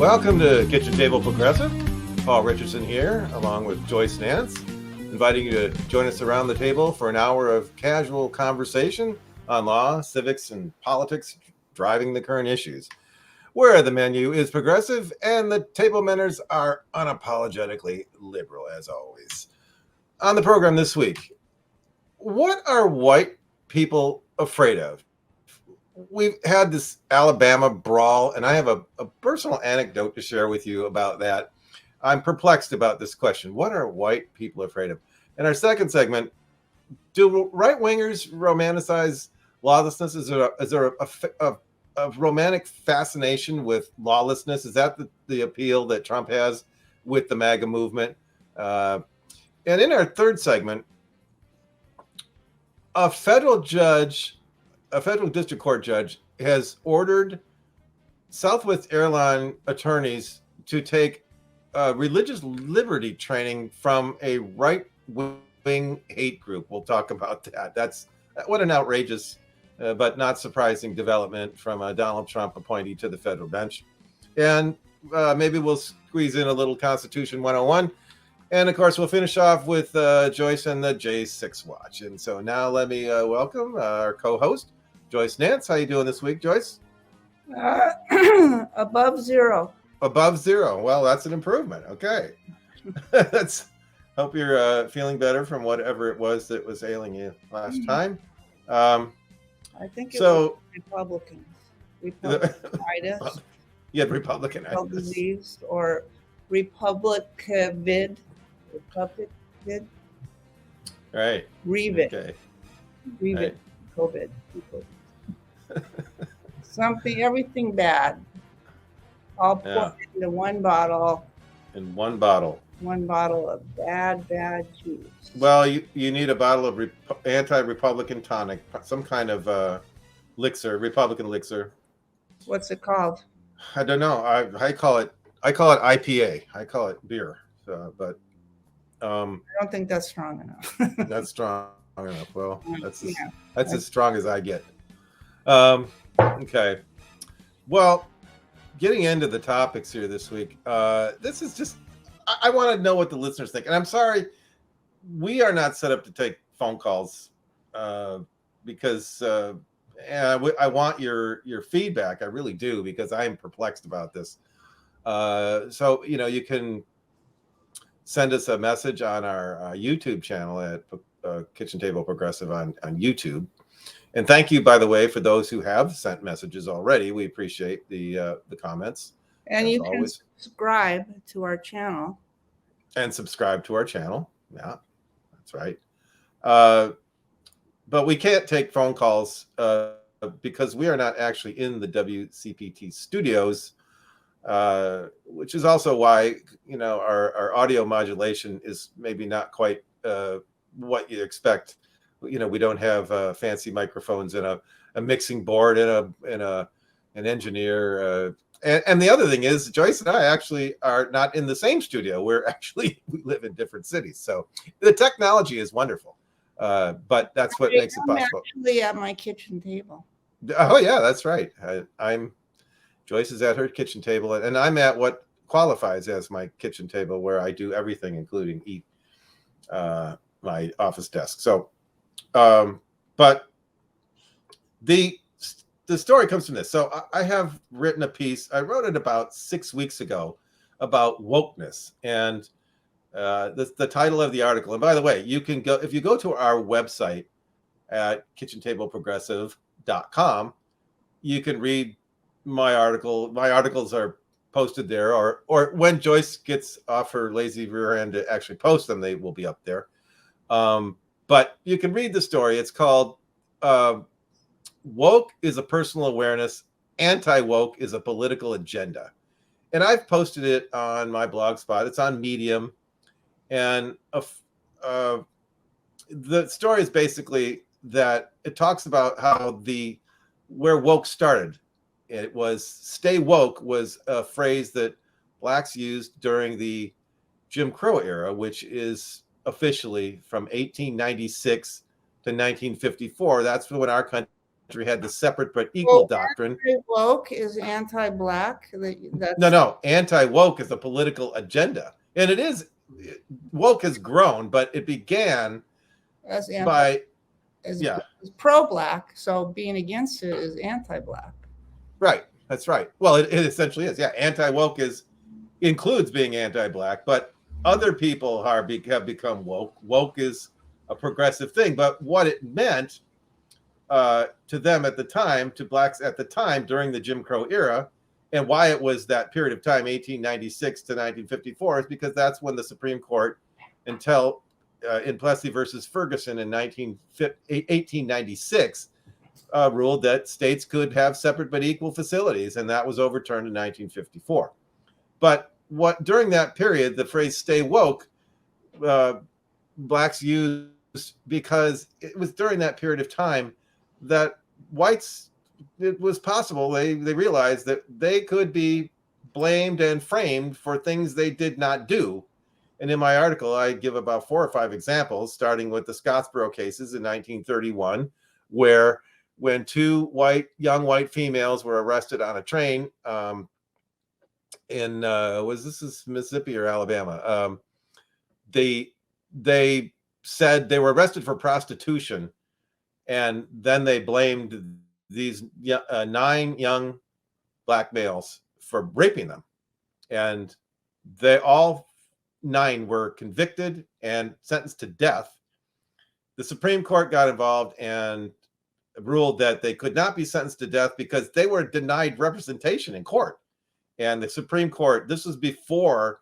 Welcome to Kitchen Table Progressive. Paul Richardson here, along with Joyce Nance, inviting you to join us around the table for an hour of casual conversation on law, civics, and politics driving the current issues, where the menu is progressive and the table manners are unapologetically liberal, as always. On the program this week, what are white people afraid of? We've had this Alabama brawl, and I have a personal anecdote to share with you about that. I'm perplexed about this question. What are white people afraid of? In our second segment, do right-wingers romanticize lawlessness? Is there a romantic fascination with lawlessness? Is that the appeal that Trump has with the MAGA movement? And in our third segment, a federal district court judge has ordered Southwest Airlines attorneys to take religious liberty training from a right-wing hate group. We'll talk about that. That's what an outrageous but not surprising development from a Donald Trump appointee to the federal bench. And maybe we'll squeeze in a little Constitution 101. And of course, we'll finish off with Joyce and the J6 Watch. And so now let me welcome our co-host, Joyce Nance. How you doing this week, Joyce? Above zero. Above zero. Well, that's an improvement. Okay. Hope you're feeling better from whatever it was that was ailing you last time. I think it was Republicans. Republicanitis. You had Republicanitis. Disease or Republicavid. Right. Revid. Okay. Revid. Right. COVID. Everything bad. All put into one bottle. In one bottle. One bottle of bad juice. Well, you need a bottle of anti-Republican tonic, some kind of Republican elixir. What's it called? I don't know. I call it IPA. I call it beer. I don't think that's strong enough. That's strong enough. Well, that's as strong as I get. Okay. Well, getting into the topics here this week, this is just, I want to know what the listeners think. And I'm sorry, we are not set up to take phone calls because I want your feedback. I really do, because I am perplexed about this. So, you can send us a message on our YouTube channel at Kitchen Table Progressive on YouTube. And thank you, by the way, for those who have sent messages already. We appreciate the comments. And you can subscribe to our channel. And subscribe to our channel. Yeah, that's right. But we can't take phone calls because we are not actually in the WCPT studios, which is also why, our audio modulation is maybe not quite what you expect. We don't have fancy microphones and a mixing board and an engineer. And the other thing is, Joyce and I actually are not in the same studio. We live in different cities. So the technology is wonderful, but that's what makes it possible. I'm actually at my kitchen table. Oh yeah, that's right. Joyce is at her kitchen table, and I'm at what qualifies as my kitchen table, where I do everything, including eat my office desk. So, but the story comes from this. So I have written a piece. I wrote it about 6 weeks ago about wokeness, and the title of the article. And by the way, you can go, if you go to our website at kitchentable.progressive.com, you can read my article. My articles are posted there, or when Joyce gets off her lazy rear end to actually post them, they will be up there. But you can read the story. It's called Woke is a Personal Awareness, Anti-Woke is a Political Agenda. And I've posted it on my blog spot. It's on Medium. And the story is basically that it talks about how where woke started. It was stay woke was a phrase that blacks used during the Jim Crow era, which is officially from 1896 to 1954. That's when our country country had the separate but equal doctrine. Woke is anti-black. That's No. Anti-woke is a political agenda. And it is, woke has grown, but it began as pro-black. So being against it is anti-black. Right. That's right. Well, it essentially is. Yeah. Anti-woke includes being anti-black, but other people have become woke. Woke is a progressive thing. But what it meant to them at the time, to blacks at the time during the Jim Crow era, and why it was that period of time, 1896 to 1954, is because that's when the Supreme Court, until in Plessy versus Ferguson in 1896, ruled that states could have separate but equal facilities, and that was overturned in 1954. But during that period, the phrase "stay woke," blacks used because it was during that period of time that whites, it was possible, they realized that they could be blamed and framed for things they did not do. And in my article, I give about 4 or 5 examples, starting with the Scottsboro cases in 1931, where when 2 young white females were arrested on a train in was this Mississippi or Alabama? They said they were arrested for prostitution, and then they blamed these 9 young black males for raping them, and they all 9 were convicted and sentenced to death. The Supreme Court got involved and ruled that they could not be sentenced to death because they were denied representation in court. And the Supreme Court, this was before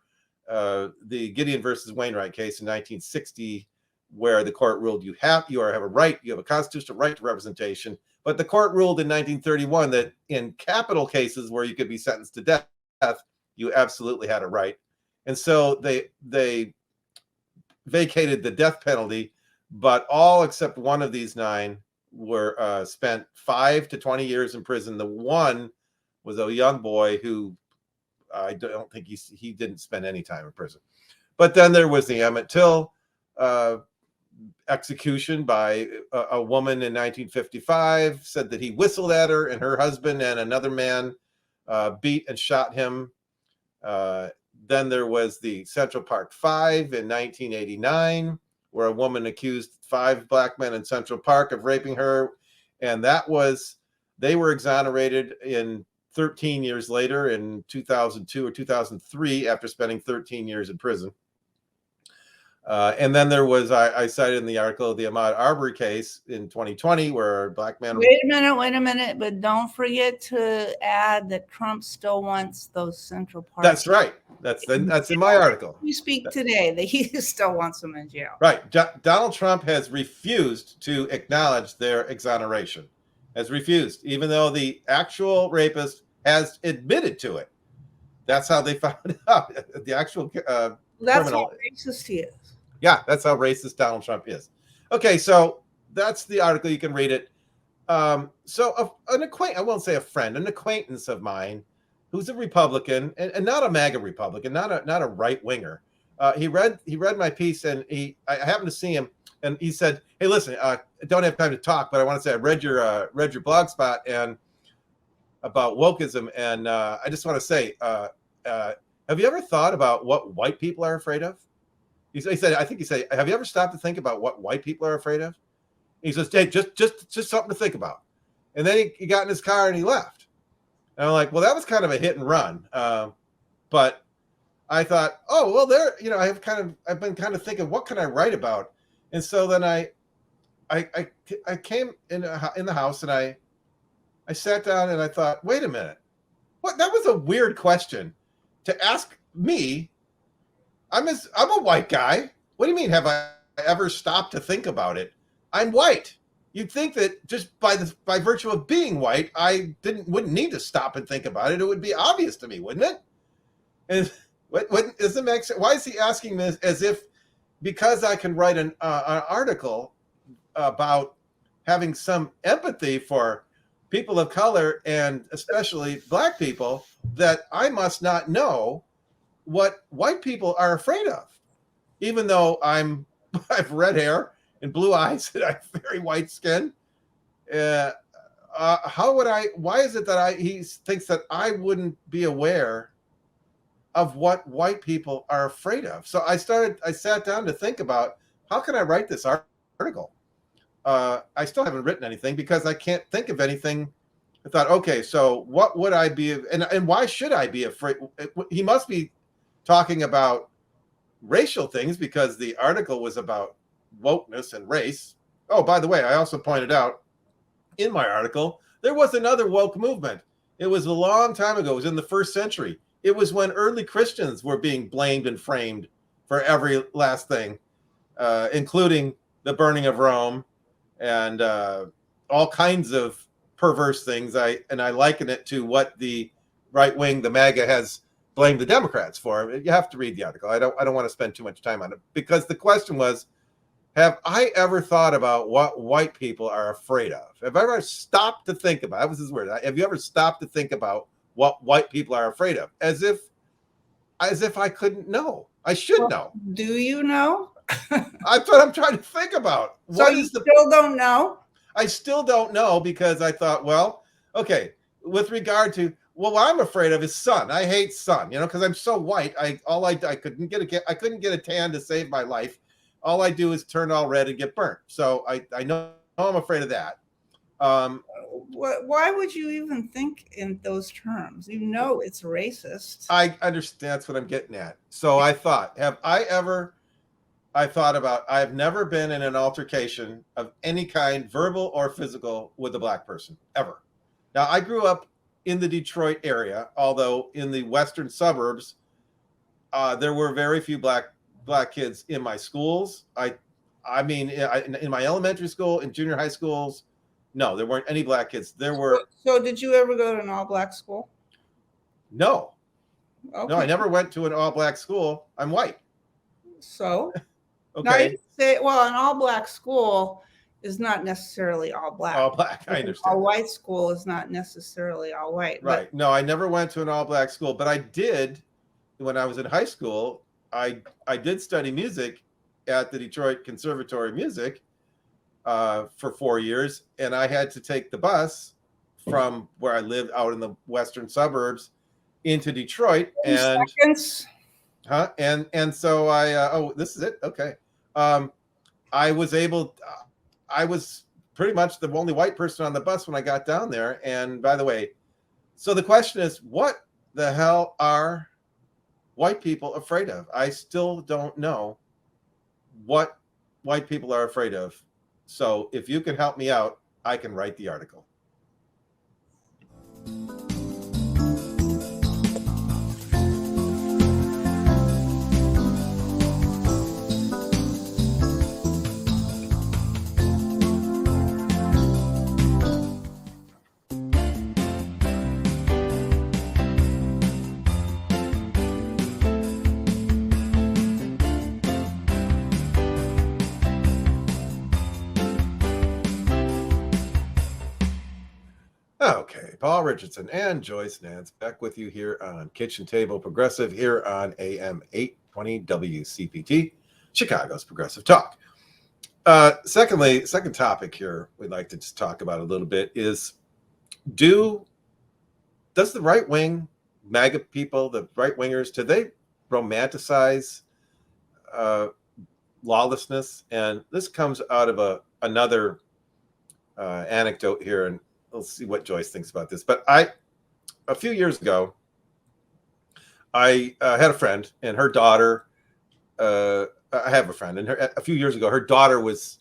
the Gideon versus Wainwright case in 1960, where the court ruled you have a constitutional right to representation. But the court ruled in 1931 that in capital cases where you could be sentenced to death, you absolutely had a right. And so they vacated the death penalty, but all except one of these 9 were spent 5 to 20 years in prison. The one was a young boy who I don't think he didn't spend any time in prison. But then there was the Emmett Till execution by a woman in 1955, said that he whistled at her, and her husband and another man beat and shot him. Then there was the Central Park 5 in 1989, where a woman accused 5 black men in Central Park of raping her. And they were exonerated in 13 years later in 2002 or 2003 after spending 13 years in prison. And then there was, I cited in the article, the Ahmaud Arbery case in 2020, where a black man... Wait a minute, but don't forget to add that Trump still wants those Central Park. That's right. That's in my article. You speak today that he still wants them in jail. Right. Donald Trump has refused to acknowledge their exoneration. Has refused, even though the actual rapist has admitted to it. That's how they found out. The actual that's criminal. how racist he is. Yeah, that's how racist Donald Trump is. Okay, so that's the article. You can read it. So an acquaintance, I won't say a friend, an acquaintance of mine, who's a Republican and not a MAGA Republican, not a right winger. He read my piece, and I happened to see him, and he said, "Hey, listen, I don't have time to talk, but I want to say I read your blog spot and about wokeism, and I just want to say, have you ever thought about what white people are afraid of?" He said, "Have you ever stopped to think about what white people are afraid of?" He says, "Hey, just something to think about." And then he got in his car and he left. And I'm like, well, that was kind of a hit and run. But I thought, oh, well, I've been kind of thinking, what can I write about? And so then I came in the house, and I sat down and I thought, wait a minute, what? That was a weird question to ask me. I'm a white guy. What do you mean? Have I ever stopped to think about it? I'm white. You'd think that just by virtue of being white, I wouldn't need to stop and think about it. It would be obvious to me, wouldn't it? And what does it make sense? Why is he asking this as if because I can write an article about having some empathy for people of color and especially black people that I must not know what white people are afraid of, even though I've red hair and blue eyes and I have very white skin. why is it that he thinks that I wouldn't be aware of what white people are afraid of? So I sat down to think about, how can I write this article? I still haven't written anything because I can't think of anything. I thought, okay, so what would I be, and why should I be afraid? He must be talking about racial things because the article was about wokeness and race. Oh, by the way, I also pointed out in my article, there was another woke movement. It was a long time ago. It was in the first century. It was when early Christians were being blamed and framed for every last thing, including the burning of Rome and all kinds of perverse things. I liken it to what the right wing, the MAGA, has blamed the Democrats for. You have to read the article. I don't want to spend too much time on it, because the question was, have I ever thought about what white people are afraid of? Have I ever stopped to think about, that was his word, have you ever stopped to think about what white people are afraid of? As if I couldn't know. I should know. Do you know? That's what I'm trying to think about. So you still don't know? I still don't know, because I thought, well, okay, with regard to, well, what I'm afraid of is sun. I hate sun, because I'm so white. I couldn't get a tan to save my life. All I do is turn all red and get burnt. So I know I'm afraid of that. Why would you even think in those terms? It's racist. I understand. That's what I'm getting at. So I thought, I've never been in an altercation of any kind, verbal or physical, with a black person, ever. Now, I grew up in the Detroit area, although in the western suburbs, there were very few black kids in my schools. I mean, in my elementary school, in junior high schools, no, there weren't any black kids. There were. So did you ever go to an all-black school? No. Okay. No, I never went to an all-black school. I'm white. So, okay. Now you say, well, an all-black school is not necessarily all black. All black, I understand. All white school is not necessarily all white. Right. But no, I never went to an all-black school, but I did, when I was in high school, I did study music at the Detroit Conservatory of Music for 4 years, and I had to take the bus from where I lived out in the western suburbs into Detroit. And seconds. And so this is it. Okay. I was pretty much the only white person on the bus when I got down there. And by the way, so the question is, what the hell are white people afraid of? I still don't know what white people are afraid of. So if you can help me out, I can write the article. Okay, Paul Richardson and Joyce Nance back with you here on Kitchen Table Progressive here on AM 820 WCPT, Chicago's Progressive Talk. Second topic here we'd like to just talk about a little bit is, does the right wing, MAGA people, the right wingers, do they romanticize lawlessness? And this comes out of another anecdote here, and we'll see what Joyce thinks about this. But a few years ago, I had a friend, and her daughter, I have a friend, and a few years ago, her daughter was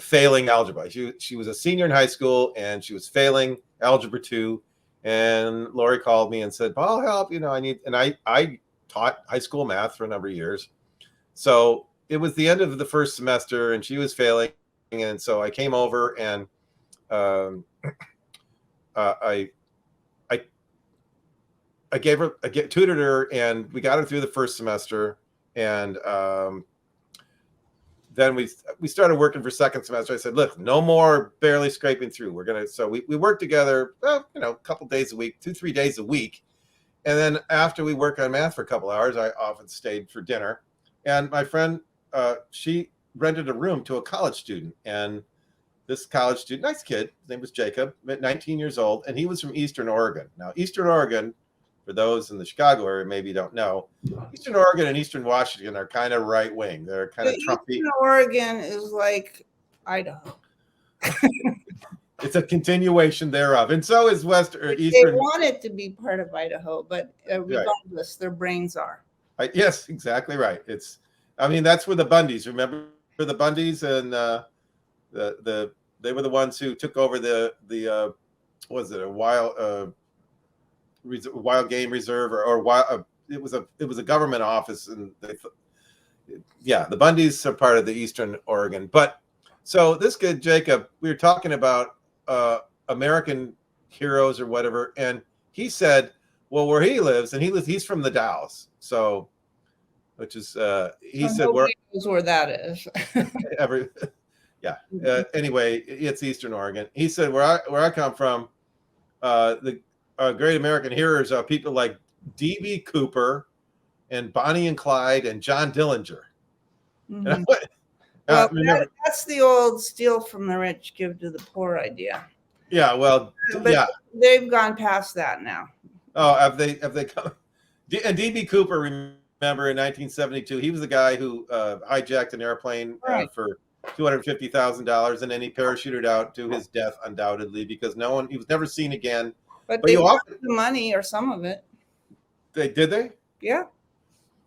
failing algebra. She was a senior in high school, and she was failing algebra 2. And Lori called me and said, "Well, I'll help. I taught high school math for a number of years. So it was the end of the first semester, and she was failing. And so I came over and I tutored her, and we got her through the first semester, and then we started working for second semester. I said, look, no more barely scraping through. So we worked together, a couple days a week, 2-3 days a week. And then after we worked on math for a couple hours, I often stayed for dinner. And my friend, she rented a room to a college student, and this college student, nice kid. His name was Jacob, 19 years old, and he was from Eastern Oregon. Now, Eastern Oregon, for those in the Chicago area maybe don't know, Eastern Oregon and Eastern Washington are kind of right wing. They're kind of Trumpy. Eastern Oregon is like Idaho. It's a continuation thereof, and so is Eastern. They want it to be part of Idaho, but regardless, their brains are. Yes, exactly right. That's where the Bundys. Remember the Bundys, and they were the ones who took over the was it a wild game reserve or wild? It was a government office, and the Bundys are part of the Eastern Oregon. But so this kid Jacob, we were talking about American heroes or whatever, and he said, well, where he lives, and he's from the Dalles, so which is he said where knows where that is. Anyway, it's Eastern Oregon. He said where I come from, the great American heroes are people like D.B. Cooper and Bonnie and Clyde and John Dillinger. Mm-hmm. That's the old steal from the rich, give to the poor idea. Yeah, well, but they've gone past that now. Oh, have they come? And D.B. Cooper, remember in 1972, he was the guy who hijacked an airplane for $250,000, and then he parachuted out to his death, undoubtedly, because he was never seen again. But they got the money or some of it. Did they? Yeah.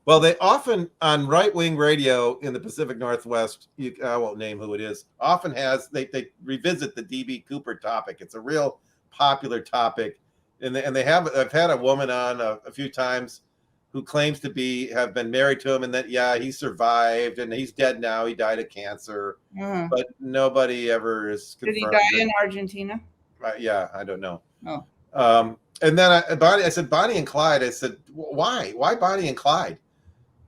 Well, they often on right-wing radio in the Pacific Northwest, I won't name who it is, often they revisit the D.B. Cooper topic. It's a real popular topic, and I've had a woman on a few times who claims to have been married to him, and that he survived and he's dead now. He died of cancer, but nobody ever is confirmed. Did he die in Argentina? I don't know. Oh. And then I said Bonnie and Clyde. I said, why Bonnie and Clyde?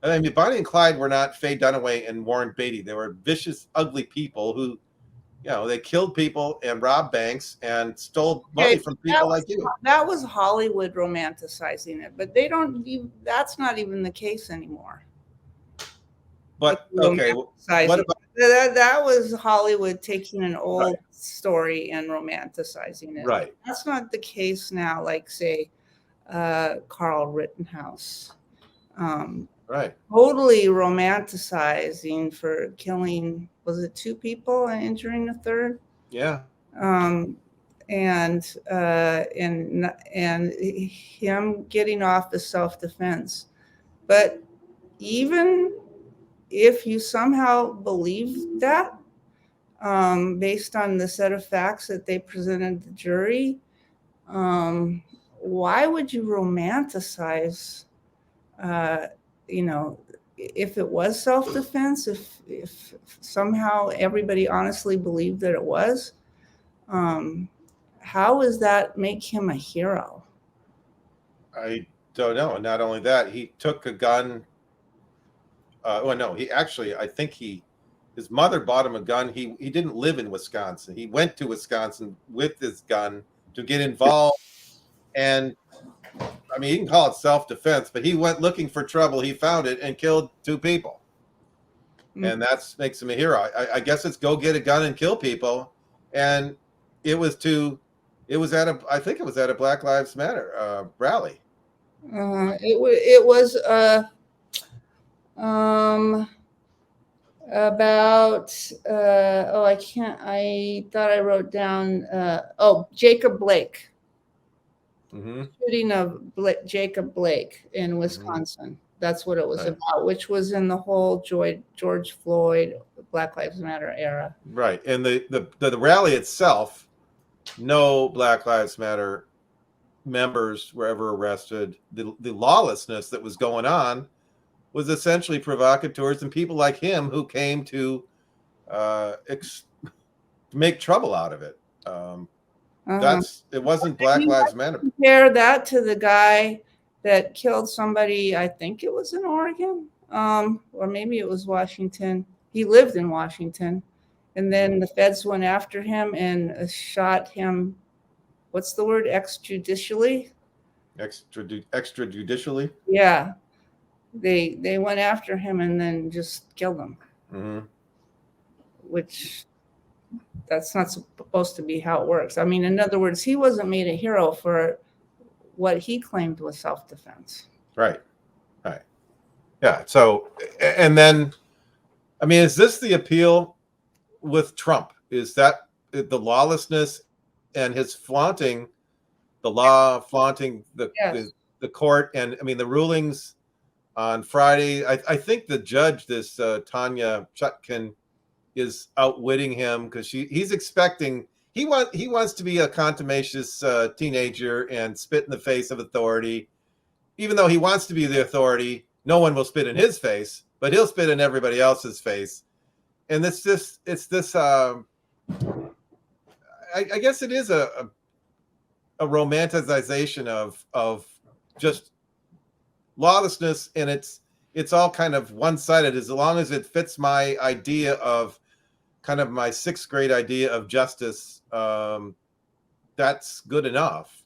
I mean, Bonnie and Clyde were not Faye Dunaway and Warren Beatty. They were vicious, ugly people who, they killed people and robbed banks and stole money from people like you. That was Hollywood romanticizing it, but that's not even the case anymore. But okay, what about that was Hollywood taking an old story and romanticizing it. Right. That's not the case now. Like say, Carl Rittenhouse. Right. Totally romanticizing for killing, was it 2 people and injuring a third? Yeah. And him getting off the self-defense. But even if you somehow believe that, based on the set of facts that they presented the jury, why would you romanticize if it was self-defense, if somehow everybody honestly believed that it was, how does that make him a hero? I don't know. And not only that, he took a gun. I think his mother bought him a gun. He didn't live in Wisconsin. He went to Wisconsin with his gun to get involved. And I mean, you can call it self-defense, but he went looking for trouble. He found it and killed 2 people. Mm-hmm. And that makes him a hero. I guess it's go get a gun and kill people. And I think it was at a Black Lives Matter rally. It was about I thought I wrote down Jacob Blake. Mm-hmm. Shooting of Jacob Blake in Wisconsin. Mm-hmm. That's what it was about, which was in the whole George Floyd, Black Lives Matter era. Right. And the rally itself, no Black Lives Matter members were ever arrested. The lawlessness that was going on was essentially provocateurs and people like him who came to make trouble out of it. It wasn't Black Lives Matter. Compare that to the guy that killed somebody, I think it was in Oregon, or maybe it was Washington. He lived in Washington, and then the feds went after him and shot him. What's the word? Extrajudicially? Extrajudicially? Yeah. They went after him and then just killed him. Mm-hmm. Which that's not supposed to be how it works. I mean, in other words, he wasn't made a hero for what he claimed was self-defense. Right. Right. Yeah. So, and then, I mean, is this the appeal with Trump? Is that the lawlessness and his flaunting the law, flaunting Yes. the court? And I mean, the rulings on Friday, I think the judge, this Tanya Chutkin, is outwitting him because he's expecting he wants to be a contumacious teenager and spit in the face of authority. Even though he wants to be the authority, no one will spit in his face, but he'll spit in everybody else's face. And it's this. I guess it is a romanticization of just lawlessness, and it's all kind of one-sided. As long as it fits my idea of kind of my sixth grade idea of justice, that's good enough.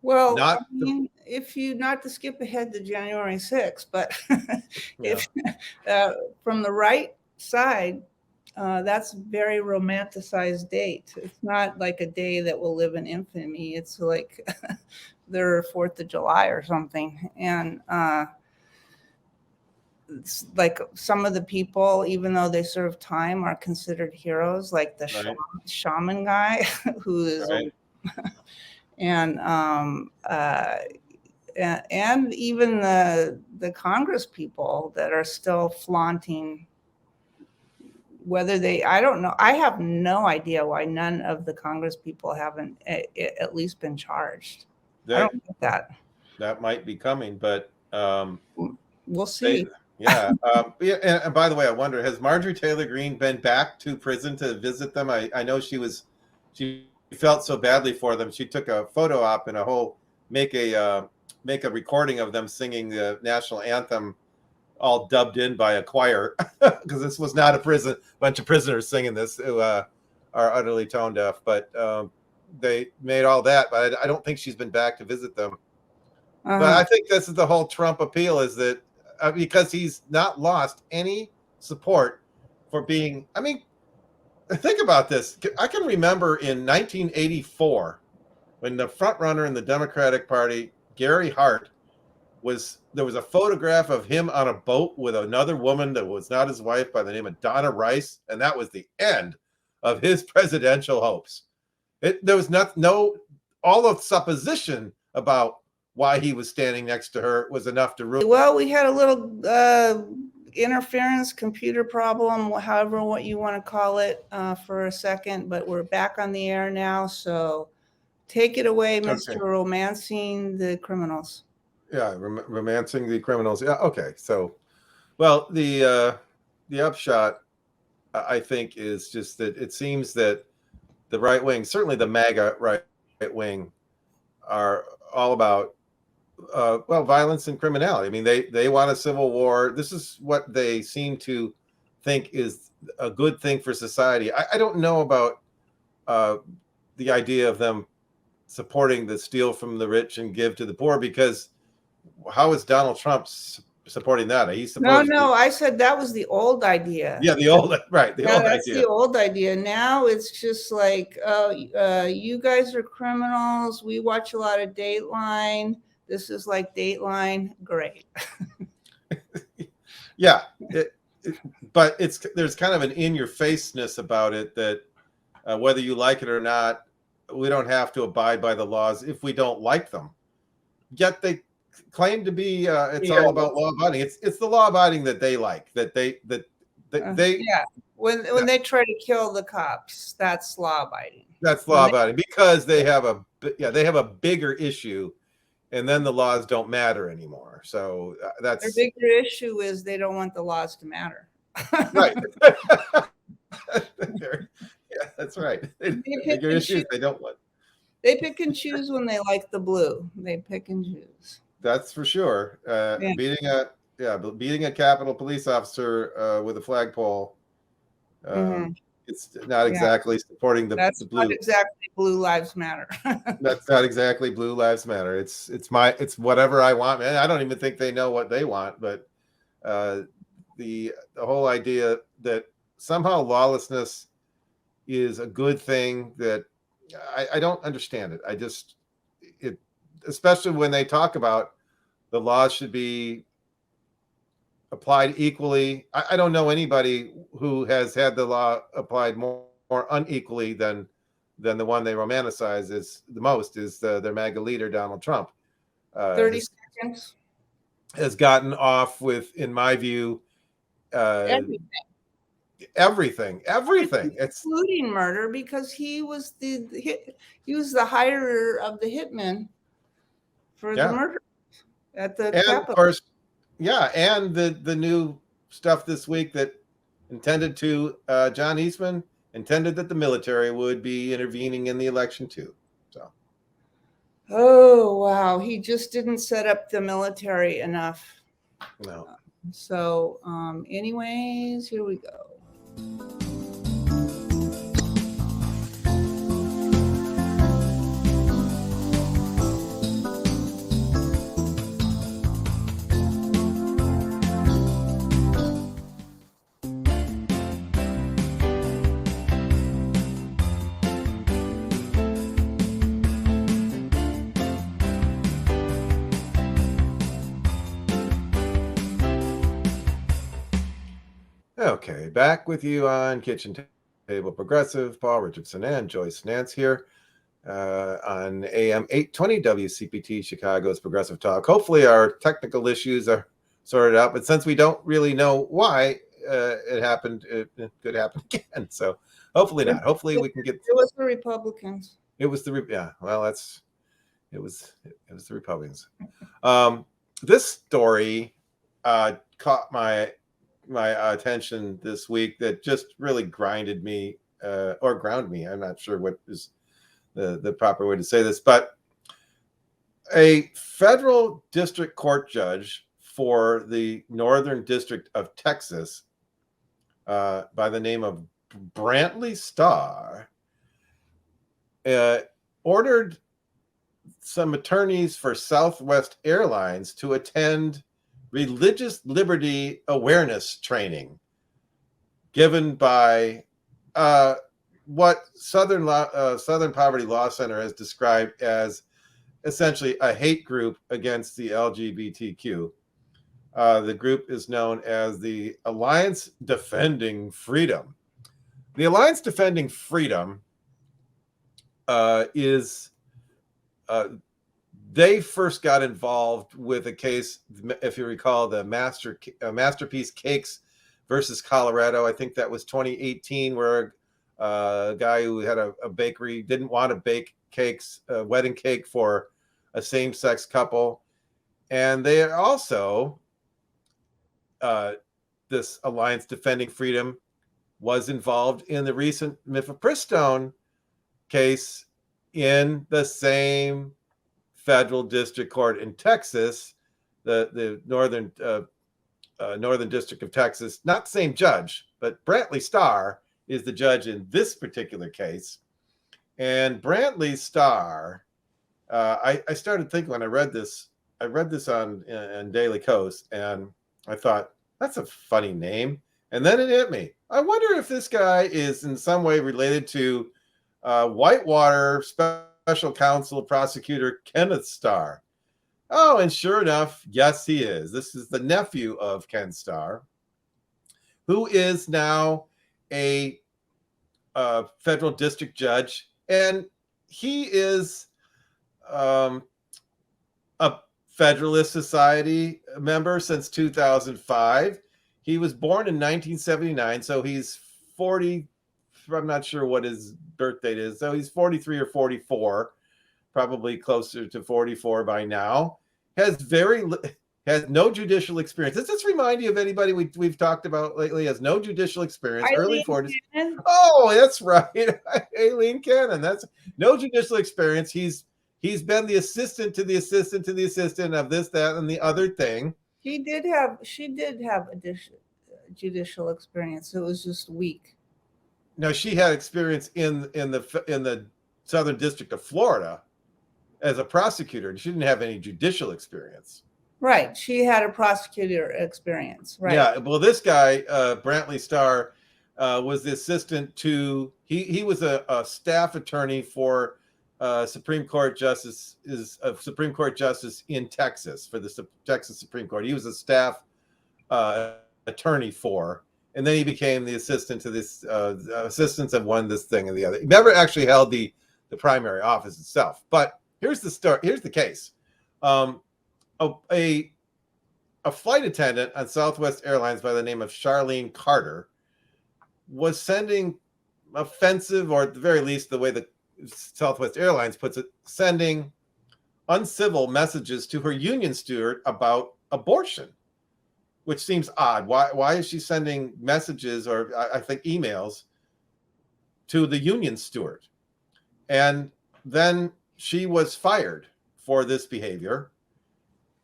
Well, Not I mean, if you not to skip ahead to January 6th, but if from the right side, that's a very romanticized date. It's not like a day that will live in infamy. It's like their 4th of July or something. And it's like some of the people, even though they serve time, are considered heroes, like the right, shaman guy who is right. and and even the Congress people that are still flaunting, whether they, I don't know, I have no idea why none of the Congress people haven't at least been charged. I don't get that. That might be coming, but we'll see. Yeah. And by the way, I wonder, has Marjorie Taylor Greene been back to prison to visit them? I know she felt so badly for them. She took a photo op and make a recording of them singing the national anthem, all dubbed in by a choir, because this was not a bunch of prisoners singing this who are utterly tone deaf. But they made all that, but I don't think she's been back to visit them. But I think this is the whole Trump appeal, is that because he's not lost any support for being, I mean, think about this. I can remember in 1984 when the front runner in the Democratic Party, Gary Hart, there was a photograph of him on a boat with another woman that was not his wife by the name of Donna Rice, and that was the end of his presidential hopes. There was all of supposition about why he was standing next to her was enough to ruin. Well, we had a little interference, computer problem, however what you want to call it, for a second, but we're back on the air now. So take it away, Mr. Okay. Romancing the Criminals. Yeah, romancing the criminals. Yeah, okay. So, well, the upshot, I think, is just that it seems that the right wing, certainly the MAGA right wing, are all about violence and criminality. I mean, they want a civil war. This is what they seem to think is a good thing for society. I don't know about the idea of them supporting the steal from the rich and give to the poor, because how is Donald Trump supporting that? He's supposed No, I said that was the old idea. Yeah, the old idea. The old idea. Now it's just like, you guys are criminals. We watch a lot of Dateline. This is like Dateline. Great. Yeah, but there's kind of an in-your-faceness about it that whether you like it or not, we don't have to abide by the laws if we don't like them. Yet they claim to be all about law abiding. It's the law abiding that they like, that they when they try to kill the cops, that's law abiding. That's law abiding because they have a bigger issue, and then the laws don't matter anymore. So that's their bigger issue is they don't want the laws to matter. Right. Yeah, that's right. Bigger issues they don't want. They pick and choose when they like the blue. They pick and choose. That's for sure. Beating a Capitol police officer with a flagpole. It's not exactly supporting the blue. Not exactly Blue Lives Matter. That's not exactly Blue Lives Matter. It's whatever I want, man. I don't even think they know what they want, but the whole idea that somehow lawlessness is a good thing. That I don't understand it. Especially when they talk about the laws should be applied equally. I don't know anybody who has had the law applied more unequally than the one they romanticize is the most is their MAGA leader, Donald Trump. 30 seconds. Has gotten off with, in my view, everything. It's including murder, because he was the hirer of the hitman for the murder at the Capitol. Of course, and the new stuff this week that intended to John Eastman intended that the military would be intervening in the election too. So, oh wow, he just didn't set up the military enough. No. So, anyways, here we go. Okay, back with you on Kitchen Table Progressive. Paul Richardson and Joyce Nance here on AM 820 WCPT, Chicago's Progressive Talk. Hopefully our technical issues are sorted out, but since we don't really know why it happened, it could happen again. So hopefully not. Hopefully we can get... It was the Republicans. It was the... Yeah, well, it was the Republicans. This story caught my attention this week that just really grinded me or ground me. I'm not sure what is the proper way to say this, but a federal district court judge for the Northern District of Texas by the name of Brantley Starr ordered some attorneys for Southwest Airlines to attend religious liberty awareness training given by what Southern Poverty Law Center has described as essentially a hate group against the LGBTQ. The group is known as the Alliance Defending Freedom. The Alliance Defending Freedom is they first got involved with a case, if you recall, the Masterpiece Cakes versus Colorado. I think that was 2018, where a guy who had a bakery didn't want to bake cakes, a wedding cake for a same-sex couple. And they also, this Alliance Defending Freedom was involved in the recent mifepristone case in the same federal district court in Texas, the Northern District of Texas. Not the same judge, but Brantley Starr is the judge in this particular case. And Brantley Starr, I started thinking when I read this on Daily Kos, and I thought, that's a funny name. And then it hit me. I wonder if this guy is in some way related to Whitewater Special Counsel Prosecutor Kenneth Starr. Oh, and sure enough, yes, he is. This is the nephew of Ken Starr, who is now a federal district judge. And he is a Federalist Society member since 2005. He was born in 1979, so he's 40. I'm not sure what his birth date is. So he's 43 or 44, probably closer to 44 by now. Has no judicial experience. Does this remind you of anybody we've talked about lately? Has no judicial experience. Early 40s. Oh, that's right. Aileen Cannon. That's no judicial experience. He's been the assistant to the assistant to the assistant of this, that, and the other thing. She did have judicial experience. It was just weak. No, she had experience in the Southern District of Florida as a prosecutor, and she didn't have any judicial experience. Right. She had a prosecutor experience. Right. Yeah. Well, this guy, Brantley Starr, was the assistant to he was a staff attorney for Supreme Court justice Supreme Court justice in Texas for the Texas Supreme Court. He was a staff attorney for, and then he became the assistant to this assistants of one, this thing and the other. He never actually held the primary office itself. But here's the story. Here's the case. A flight attendant on Southwest Airlines by the name of Charlene Carter was sending offensive, or at the very least, the way the Southwest Airlines puts it, sending uncivil messages to her union steward about abortion, which seems odd. Why is she sending messages, or I think emails, to the union steward? And then she was fired for this behavior.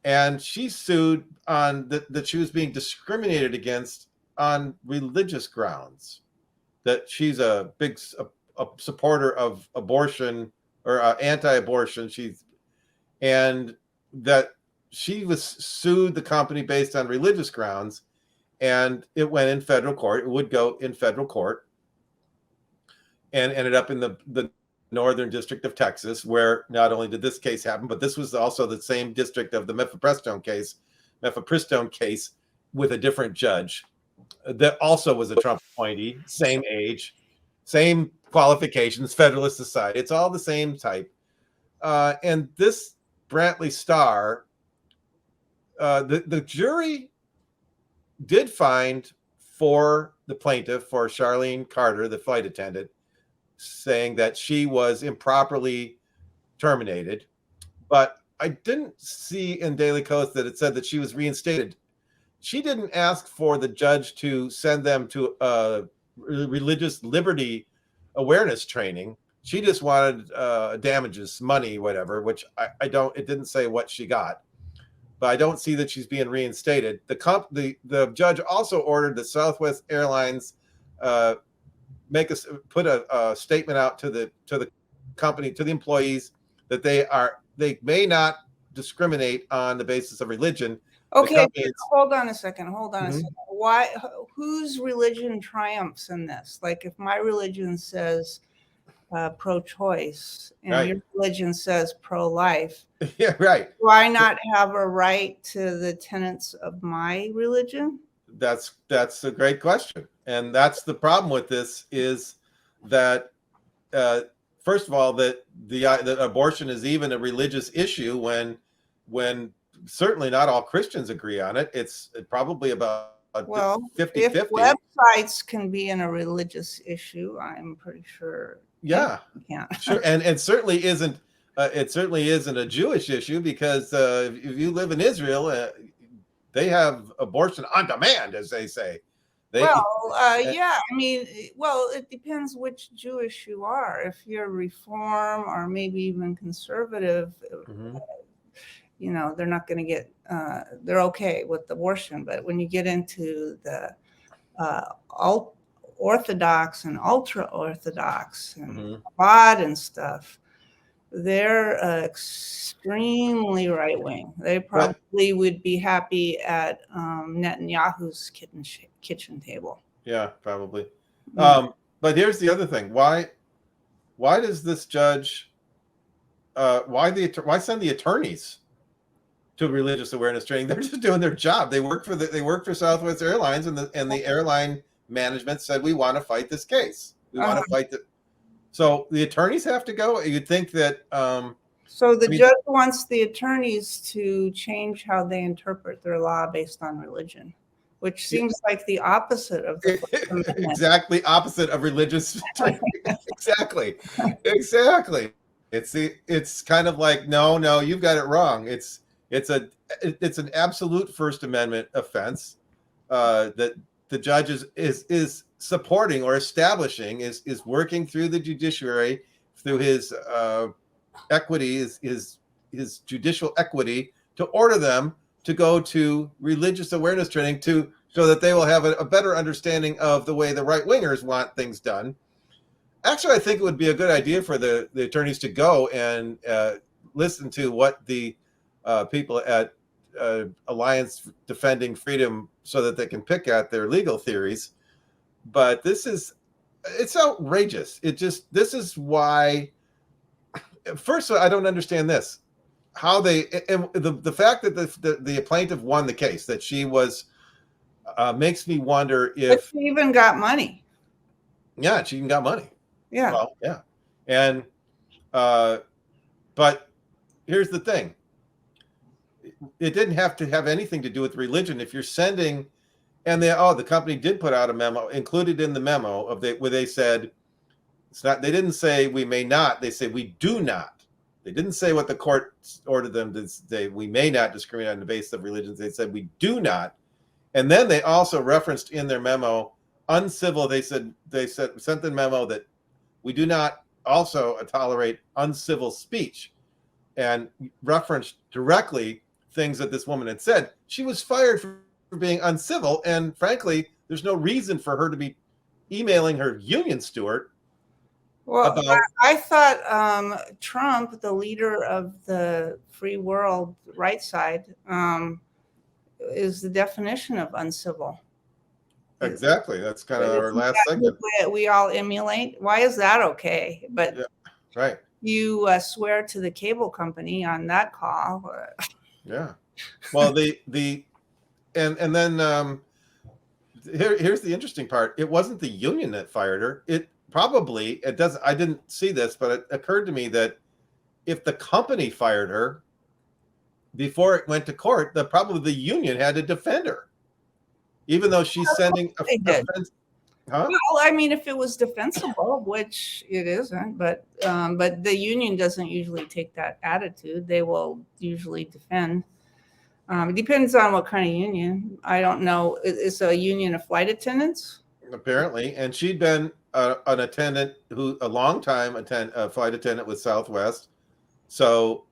And she sued on that she was being discriminated against on religious grounds, that she's a big supporter of abortion or anti-abortion. And that she was sued the company based on religious grounds, and it went in federal court. It would go in federal court, and ended up in the Northern District of Texas, where not only did this case happen, but this was also the same district of the mifepristone case with a different judge that also was a Trump appointee, same age, same qualifications, Federalist Society. It's all the same type. And this Brantley Starr, the jury did find for the plaintiff, for Charlene Carter, the flight attendant, saying that she was improperly terminated. But I didn't see in Daily Kos that it said that she was reinstated. She didn't ask for the judge to send them to religious liberty awareness training. She just wanted damages, money, whatever, which I don't, it didn't say what she got. But I don't see that she's being reinstated. The judge also ordered that Southwest Airlines put a statement out to the company, to the employees, that they may not discriminate on the basis of religion. Okay, hold on a second. Why? Whose religion triumphs in this? Like, if my religion says pro-choice and right. Your religion says pro-life, yeah, right. Do I not have a right to the tenets of my religion? That's a great question, and that's the problem with this, is that first of all, that abortion is even a religious issue when certainly not all Christians agree on it. It's probably about 50-50. If websites can be in a religious issue, I'm pretty sure. Yeah, sure, and it certainly isn't. It certainly isn't a Jewish issue, because if you live in Israel, they have abortion on demand, as they say. Yeah. I mean, it depends which Jewish you are. If you're Reform or maybe even conservative, they're not going to get. They're okay with abortion, but when you get into the Orthodox and ultra-Orthodox and Chabad and stuff, they're extremely right-wing. They probably would be happy at Netanyahu's kitchen table. Yeah, probably. But here's the other thing. Why does this judge? Why send the attorneys to religious awareness training? They're just doing their job. They work for Southwest Airlines, and the airline management said, we want to fight this case. We want to fight the. So the attorneys have to go. You'd think that. So the judge wants the attorneys to change how they interpret their law based on religion, which seems like the opposite of the exactly opposite of religious. Exactly. It's kind of like, no, you've got it wrong. It's an absolute First Amendment offense that the judge is supporting or establishing, is working through the judiciary, through his equity, his judicial equity, to order them to go to religious awareness training so that they will have a better understanding of the way the right-wingers want things done. Actually, I think it would be a good idea for the attorneys to go and listen to what the people at Alliance Defending Freedom, so that they can pick at their legal theories. but it's outrageous. This is why. First of all, I don't understand this. How they, and the fact that the plaintiff won the case, that she was, makes me wonder But if, she even got money. yeah, she even got money. Yeah. Well, yeah. And, but here's the thing. It didn't have to have anything to do with religion. If you're sending, and the company did put out a memo, included in the memo where they said, it's not, they didn't say we may not, they say we do not. They didn't say what the court ordered them to say, we may not discriminate on the basis of religions. They said we do not. And then they also referenced in their memo uncivil. They sent the memo that we do not also tolerate uncivil speech, and referenced directly things that this woman had said. She was fired for being uncivil, and frankly, there's no reason for her to be emailing her union steward. Well, I thought Trump, the leader of the free world right side, is the definition of uncivil. Exactly. That's kind of our last segment. We all emulate. Why is that okay? But yeah, right. You swear to the cable company on that call. Yeah. Well, and then here's the interesting part. It wasn't the union that fired her. I didn't see this, but it occurred to me that if the company fired her before it went to court, that probably the union had to defend her, even though she's sending a Huh? Well, I mean, if it was defensible, which it isn't, but the union doesn't usually take that attitude. They will usually defend. It depends on what kind of union. I don't know. Is a union of flight attendants? Apparently, and she'd been an attendant a long time flight attendant with Southwest. So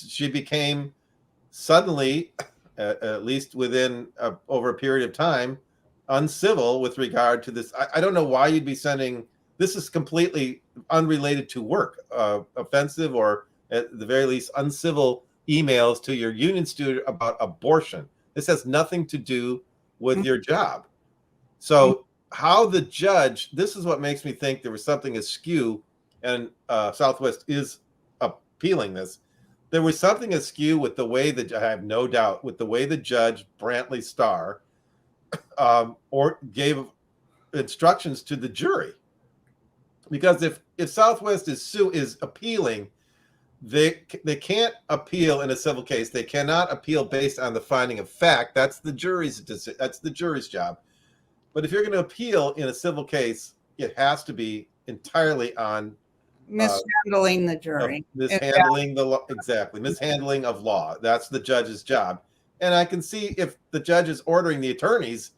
she became suddenly, at least within over a period of time, uncivil with regard to this. I don't know why you'd be sending. This is completely unrelated to work, offensive or at the very least uncivil emails to your union student about abortion. This has nothing to do with your job. So how the judge, this is what makes me think there was something askew, and Southwest is appealing this. There was something askew with the way I have no doubt, with the way the judge, Brantley Starr, or gave instructions to the jury. Because if Southwest is appealing, they can't appeal in a civil case. They cannot appeal based on the finding of fact. That's the jury's job. But if you're going to appeal in a civil case, it has to be entirely on mishandling the jury, mishandling the law. Exactly, mishandling of law. That's the judge's job. And I can see if the judge is ordering the attorneys.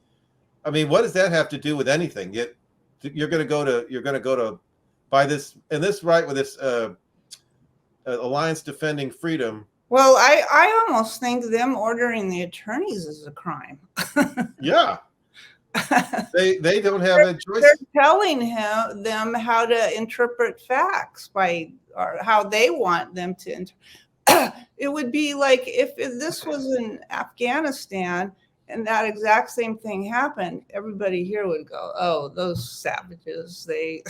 I mean, what does that have to do with anything? You're going to go to by this and this right with this Alliance Defending Freedom. Well, I almost think them ordering the attorneys is a crime. Yeah. They don't have a choice. They're telling them how to interpret facts or how they want them to it would be like if this was in Afghanistan and that exact same thing happened, everybody here would go, oh, those savages, they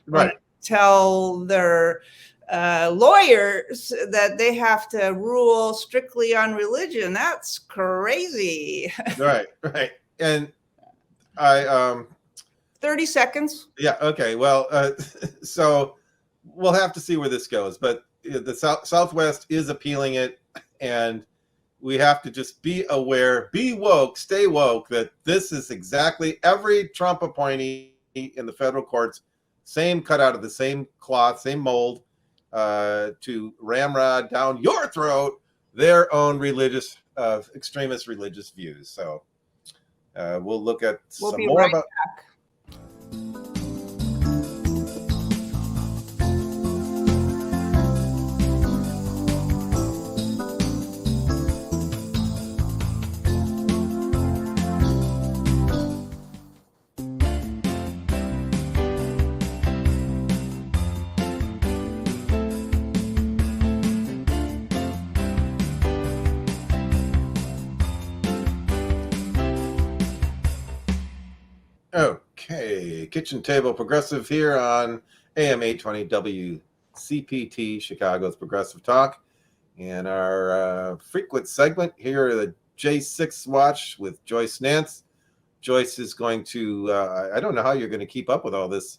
right. Tell their lawyers that they have to rule strictly on religion. That's crazy. Right. And 30 seconds. Yeah. Okay. Well, so we'll have to see where this goes, but the Southwest is appealing it, and we have to just be aware, be woke, stay woke, that this is exactly every Trump appointee in the federal courts, same cut out of the same cloth, same mold, to ramrod down your throat their own religious, extremist religious views. So we'll look at some more right about. Back. Okay, Kitchen Table Progressive here on AM 820 WCPT, Chicago's Progressive Talk. And our frequent segment here, the J6 Watch with Joyce Nance. Joyce is going to, I don't know how you're going to keep up with all this.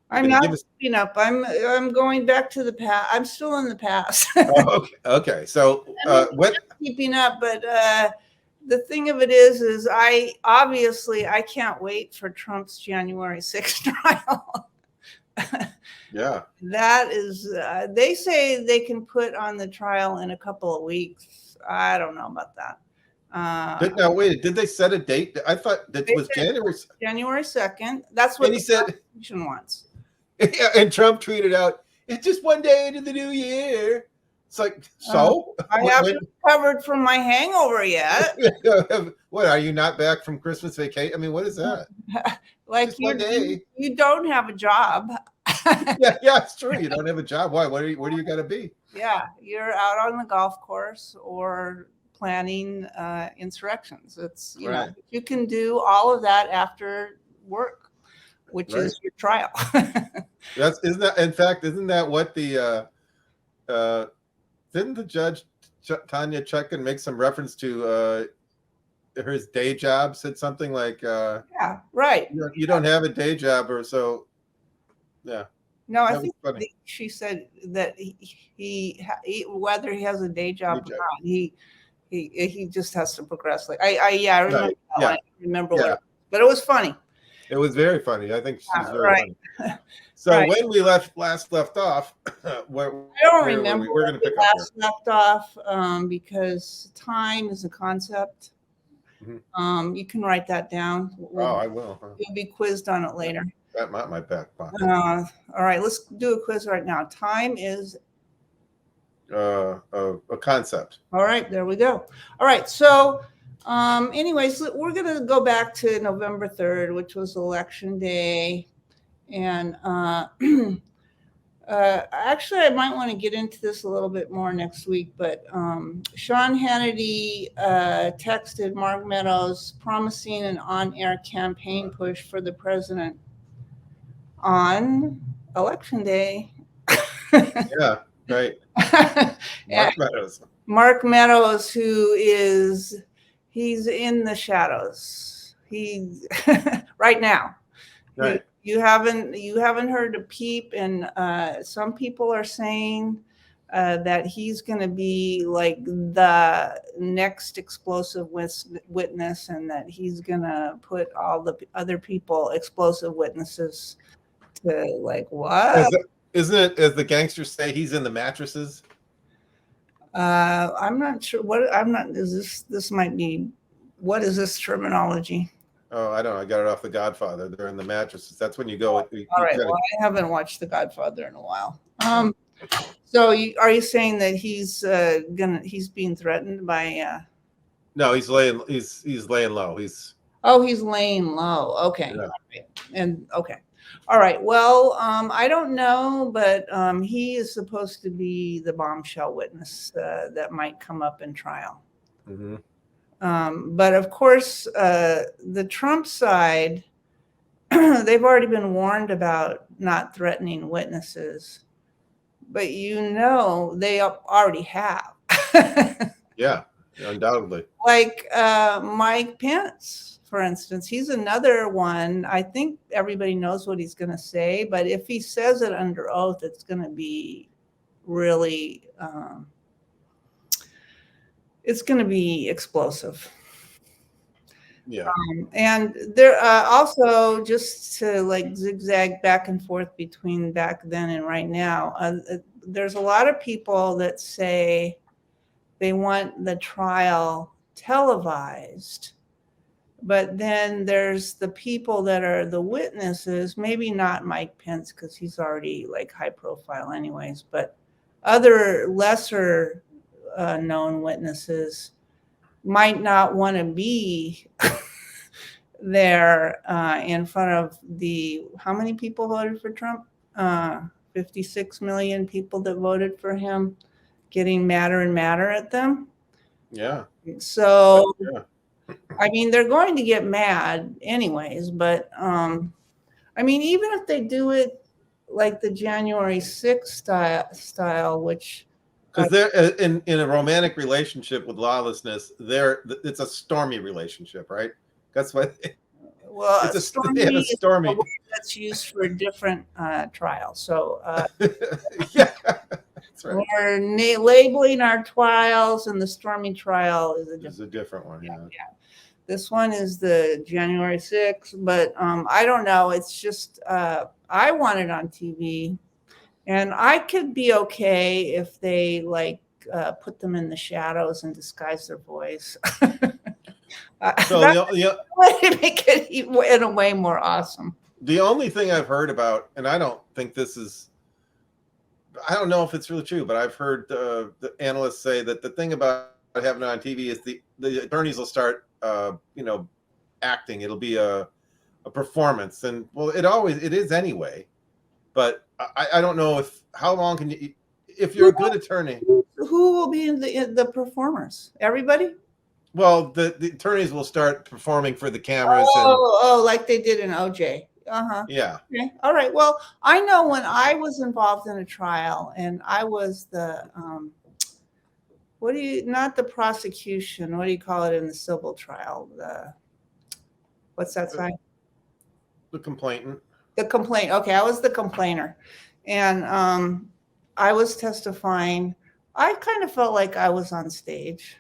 I'm not keeping up. I'm going back to the past. I'm still in the past. Oh, okay. So I'm keeping up, but the thing of it is I can't wait for Trump's January 6th trial. Yeah. That is, they say they can put on the trial in a couple of weeks. I don't know about that. Now, wait, did they set a date? I thought that was January 2nd. That's what he said. Wants. Yeah, and Trump tweeted out, "It's just one day into the new year." It's like, so? I haven't recovered from my hangover yet. What, are you not back from Christmas vacation? I mean, what is that? Like you don't have a job. Yeah, it's true. You don't have a job. Why? Where do you got to be? Yeah, you're out on the golf course or planning insurrections. It's know, you can do all of that after work, which is your trial. Isn't that what the didn't the judge Tanya Chutkan make some reference to her day job? Said something like yeah, right. You don't have a day job, or so. Yeah. No, I think she said that he whether he has a day job or not, he just has to progress. Like I remember I remember what, but it was funny. It was very funny. I think she's very funny. So when we last left off, I don't remember where we last left off because time is a concept. Mm-hmm. You can write that down. I will. You'll be quizzed on it later. That might my back pocket. All right, let's do a quiz right now. Time is a concept. All right, there we go. All right, so anyways, we're going to go back to November 3rd, which was Election Day. And actually, I might want to get into this a little bit more next week. But Sean Hannity texted Mark Meadows promising an on-air campaign push for the president on Election Day. Yeah, right. Mark Meadows, who he's in the shadows. He's right now. Right. You haven't heard a peep, and some people are saying that he's going to be like the next explosive witness, and that he's going to put all the other people explosive witnesses to like what? Isn't it, as the gangsters say, he's in the mattresses? I'm not sure this might be, what is this terminology? Oh, I don't know. I got it off The Godfather. They're in the mattresses. That's when you go. All right. Well, I haven't watched The Godfather in a while. So are you saying that he's being threatened by? No, he's laying low. He's he's laying low. Okay. Yeah. And okay. All right. Well, I don't know, but he is supposed to be the bombshell witness that might come up in trial. Mm-hmm. But of course, the Trump side, they've already been warned about not threatening witnesses, but they already have. Yeah, undoubtedly. Like Mike Pence, for instance, he's another one. I think everybody knows what he's going to say, but if he says it under oath, it's going to be really, it's going to be explosive. Yeah. And there also, just to like zigzag back and forth between back then and right now, there's a lot of people that say they want the trial televised. But then there's the people that are the witnesses, maybe not Mike Pence because he's already like high profile anyways, but other lesser known witnesses might not want to be there in front of how many people voted for Trump? 56 million people that voted for him, getting madder and madder at them. Yeah. So I mean, they're going to get mad anyways, but I mean, even if they do it like the January 6th style, which Because they're in a romantic relationship with lawlessness, it's a stormy relationship, right? That's why well, they have stormy a is a stormy. word that's used for a different trial. So Yeah, that's right. we're labeling our trials, and the stormy trial is a This is different. a different one. Yeah. This one is the January 6th, but I don't know. It's just I want it on TV, and I could be okay if they like put them in the shadows and disguise their voice. So That would make it in a way more awesome. the only thing I've heard about, and I don't know if it's really true, but I've heard the analysts say that the thing about having it on TV is the attorneys will start, acting. It'll be a performance, and well, it is anyway. But I don't know how long can you, if you're a good attorney. Who will be in the performers? Everybody? Well, the attorneys will start performing for the cameras, Like they did in OJ. Yeah. Okay. All right. Well, I know when I was involved in a trial, and I was the not the prosecution, what do you call it in the civil trial? What's that side? The complainant. The complaint. Okay, I was the complainer, and I was testifying. I kind of felt like I was on stage.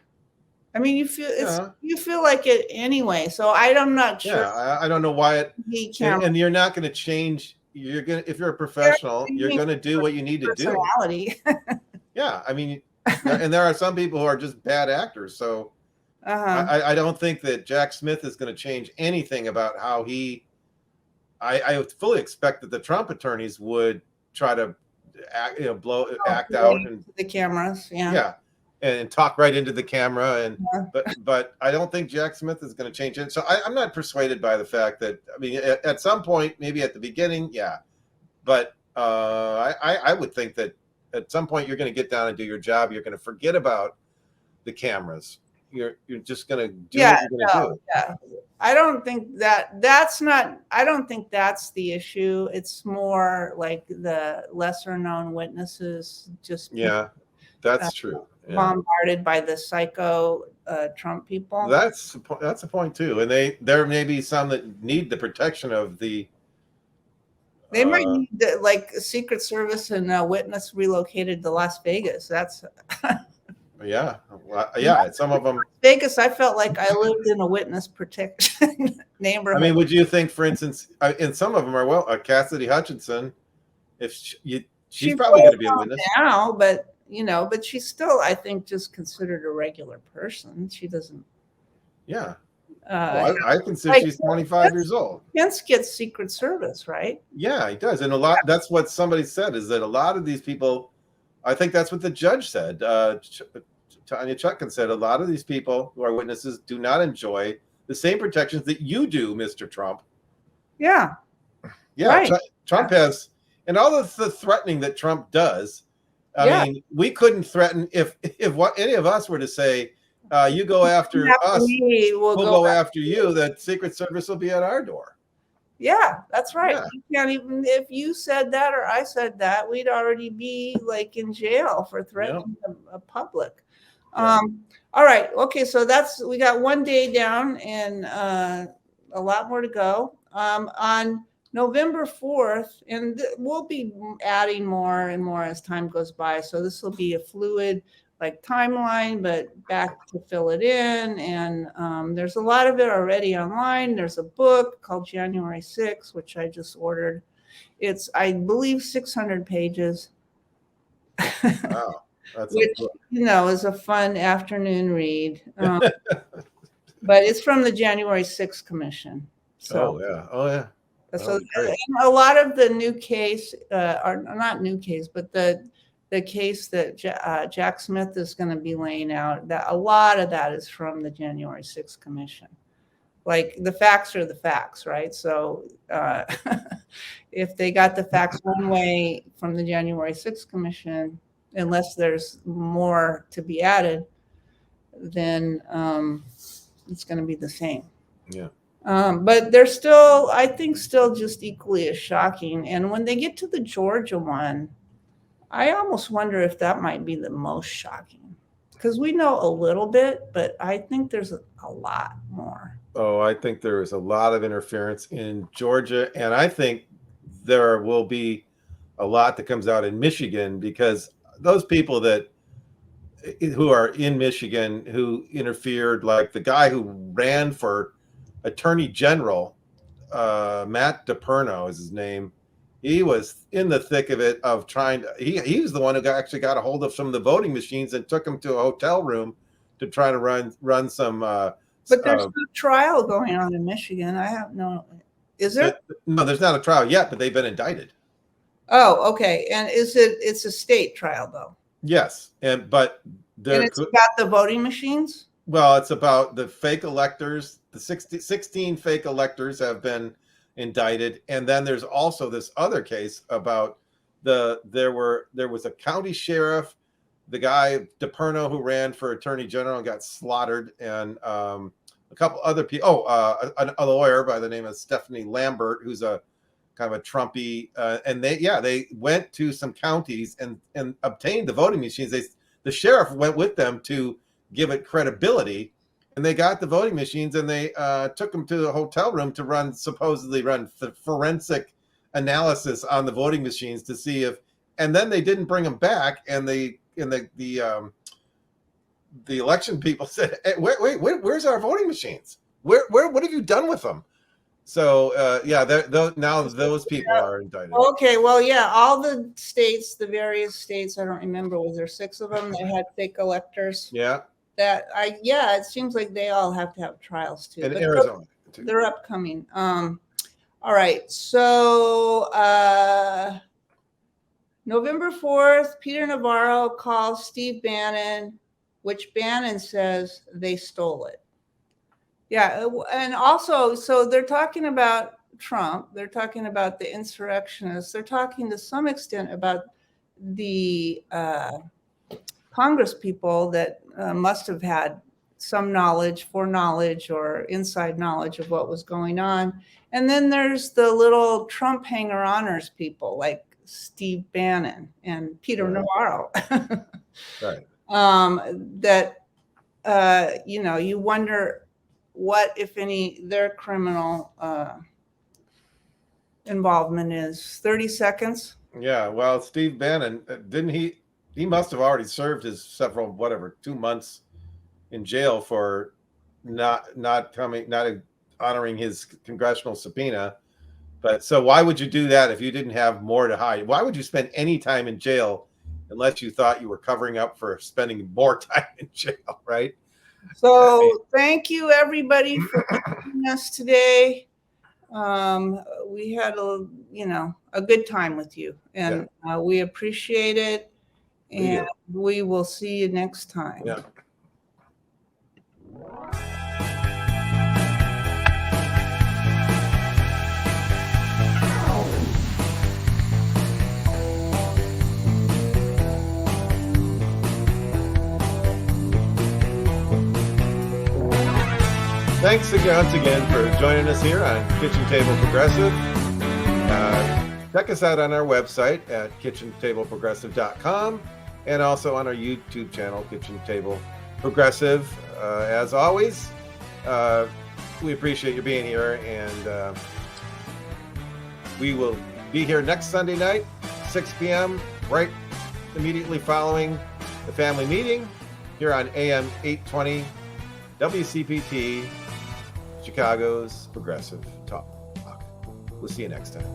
I mean, you feel like it anyway. So I'm not sure. Yeah, I don't know why and you're not going to change. If you're a professional, you're going to do what you need to do. Yeah, I mean, and there are some people who are just bad actors. So I don't think that Jack Smith is going to change anything about how he. I fully expect that the Trump attorneys would try to act out and the cameras. Yeah. And talk right into the camera, but I don't think Jack Smith is going to change it. So I'm not persuaded by the fact that, I mean, at some point, maybe at the beginning, yeah, but I would think that at some point you're going to get down and do your job. You're going to forget about the cameras. You're just going to do what you're going to do. Yeah. I don't think I don't think that's the issue. It's more like the lesser known witnesses just that's true. Bombarded by the psycho Trump people. That's a point too, and there may be some that need the protection of the. They might need like Secret Service and a witness relocated to Las Vegas. That's. Yeah. Some of them. Las Vegas, I felt like I lived in a witness protection neighborhood. I mean, would you think, for instance, and some of them are Cassidy Hutchinson, if she's probably going to be a witness now, but. But she's still, I think, just considered a regular person. She doesn't. Yeah. I consider she's 25 years old. Pence gets Secret Service, right? Yeah, he does. And that's what somebody said, is that a lot of these people, I think that's what the judge said. Tanya Chutkan said, a lot of these people who are witnesses do not enjoy the same protections that you do, Mr. Trump. Yeah. Yeah. Right. Trump has, and all of the threatening that Trump does. I mean, we couldn't threaten if any of us were to say, you go after us, we'll go after you, that Secret Service will be at our door. Yeah, that's right. Yeah. You can't even, if you said that or I said that, we'd already be like in jail for threatening the public. Yeah. All right. Okay. So we got one day down and a lot more to go. On November 4th, and we'll be adding more and more as time goes by. So this will be a fluid timeline, but back to fill it in. And there's a lot of it already online. There's a book called January 6th, which I just ordered. It's, I believe, 600 pages. Wow. Which, is a fun afternoon read. But it's from the January 6th Commission. So, Oh, yeah. So a lot of the new case, or not new case, but the case that Jack Smith is going to be laying out, that a lot of that is from the January 6th Commission. Like the facts are the facts, right? So if they got the facts one way from the January 6th Commission, unless there's more to be added, then it's going to be the same. Yeah. But they're still, I think, still just equally as shocking. And when they get to the Georgia one, I almost wonder if that might be the most shocking, because we know a little bit, but I think there's a lot more. Oh, I think there is a lot of interference in Georgia, and I think there will be a lot that comes out in Michigan, because those people who are in Michigan who interfered, like the guy who ran for Attorney General, Matt DePerno is his name. He was in the thick of it, of trying to. He was the one who actually got a hold of some of the voting machines and took them to a hotel room to try to run some. But there's no trial going on in Michigan. I have no. Is there? No, there's not a trial yet, but they've been indicted. Oh, okay. And it's a state trial though? Yes, but it's about the voting machines? Well, it's about the fake electors. The 16 fake electors have been indicted, and then there's also this other case about there was a county sheriff, the guy DePerno, who ran for Attorney General and got slaughtered, and a couple other people. A lawyer by the name of Stephanie Lambert, who's a kind of a Trumpy, and they went to some counties and obtained the voting machines. The sheriff went with them to give it credibility, and they got the voting machines, and they took them to the hotel room to supposedly run forensic analysis on the voting machines to see if, and then they didn't bring them back, and the election people said, hey, wait, where's our voting machines? What have you done with them? So now those people are indicted. Okay, well, yeah, all the states, the various states, I don't remember, was there 6 of them that had fake electors? Yeah. It seems like they all have to have trials too. In Arizona too. They're upcoming. All right, so November 4th, Peter Navarro calls Steve Bannon, which Bannon says they stole it. Yeah, and also, so they're talking about Trump, they're talking about the insurrectionists, they're talking to some extent about the Congress people that must have had some foreknowledge or inside knowledge of what was going on. And then there's the little Trump hanger-oners people like Steve Bannon and Peter Navarro. Right. You wonder what, if any, their criminal involvement is. 30 seconds. Yeah, well, Steve Bannon, didn't he must have already served his 2 months in jail for not honoring his congressional subpoena. But so why would you do that if you didn't have more to hide? Why would you spend any time in jail unless you thought you were covering up for spending more time in jail, right? So thank you, everybody, for joining us today. We had a good time with you, and we appreciate it. And we will see you next time. Yeah. Thanks once again for joining us here on Kitchen Table Progressive. Check us out on our website at kitchentableprogressive.com and also on our YouTube channel, Kitchen Table Progressive. As always, we appreciate you being here, and we will be here next Sunday night, 6 p.m., right immediately following the family meeting here on AM 820 WCPT, Chicago's Progressive Talk. We'll see you next time.